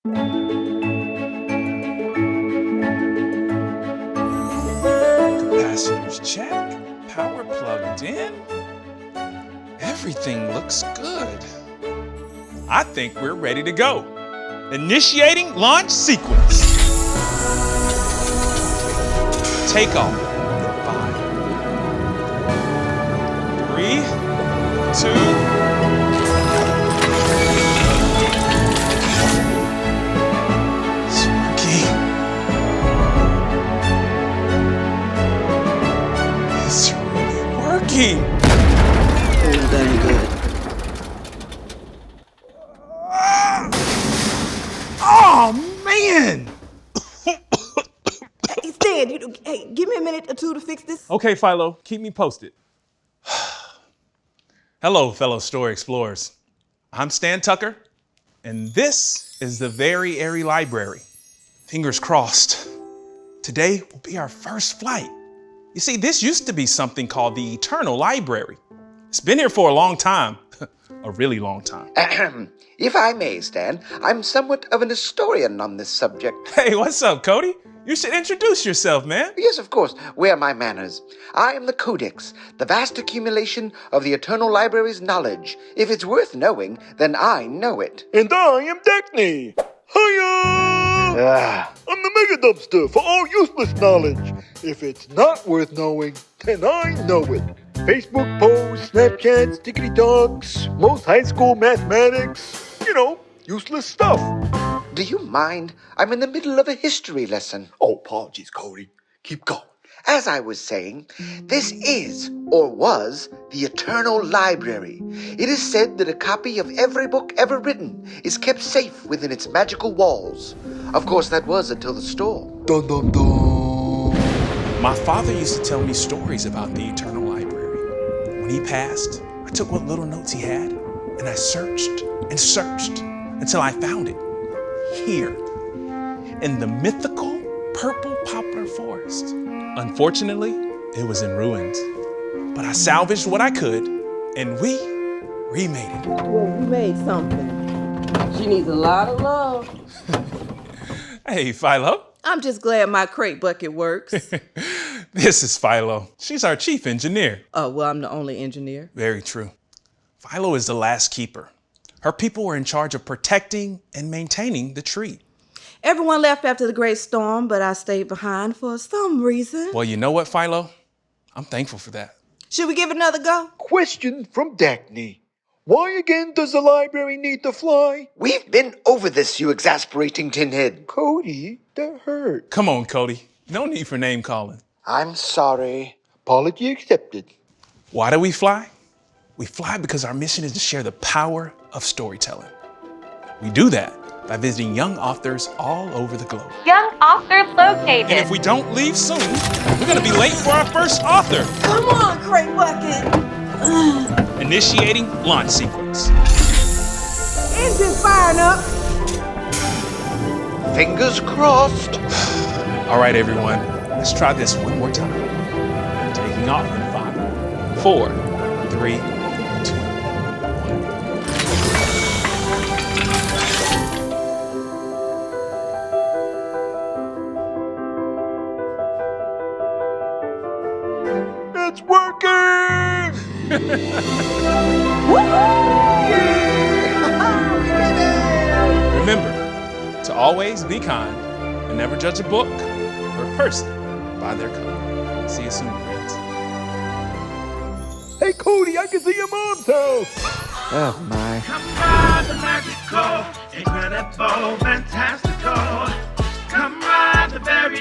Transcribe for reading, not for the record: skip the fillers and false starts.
Capacitors check. Power plugged in. Everything looks good. I think we're ready to go. Initiating launch sequence. Take off. 5, 3, 2. It's working. It's really working. Oh, that ain't good. Oh, man! Hey, Stan, hey, give me a minute or two to fix this. Okay, Philo, keep me posted. Hello, fellow story explorers. I'm Stan Tucker, and this is the Very Airy Library. Fingers crossed. Today will be our first flight. You see, this used to be something called the Eternal Library. It's been here for a long time, a really long time. If I may, Stan, I'm somewhat of an historian on this subject. Hey, what's up, Cody? You should introduce yourself, man. Yes, of course. Where are my manners? I am the Codex, the vast accumulation of the Eternal Library's knowledge. If it's worth knowing, then I know it. And I am Daknee. Hiya! I'm the mega dumpster for all useless knowledge. If it's not worth knowing, then I know it. Facebook posts, Snapchats, tickety talks, most high school mathematics, useless stuff. Do you mind? I'm in the middle of a history lesson. Oh, apologies, Cody. Keep going. As I was saying, this is, or was, the Eternal Library. It is said that a copy of every book ever written is kept safe within its magical walls. Of course, that was until the storm. Dun dun dun. My father used to tell me stories about the Eternal Library. When he passed, I took what little notes he had, and I searched and searched until I found it. Here, in the mythical purple poplar forest. Unfortunately, it was in ruins, but I salvaged what I could, and we remade it. Well, we made something. She needs a lot of love. Hey, Philo. I'm just glad my crate bucket works. This is Philo. She's our chief engineer. Oh, well, I'm the only engineer. Very true. Philo is the last keeper. Her people were in charge of protecting and maintaining the tree. Everyone left after the great storm, but I stayed behind for some reason. Well, you know what, Philo? I'm thankful for that. Should we give it another go? Question from Daknee. Why again does the library need to fly? We've been over this, you exasperating tinhead. Cody, that hurt. Come on, Cody. No need for name calling. I'm sorry. Apology accepted. Why do we fly? We fly because our mission is to share the power of storytelling. We do that by visiting young authors all over the globe. Young authors located. And if we don't leave soon, we're gonna be late for our first author. Come on, crate bucket. Initiating launch sequence. Engine firing up. Fingers crossed. All right, everyone, let's try this one more time. Taking off in 5, 4, 3, 2, 1. It's working! Remember to always be kind and never judge a book or a person by their cover. See you soon, friends. Hey, Cody, I can see your mom's house. Oh, my. Come ride the magical, incredible, fantastical. Come ride the very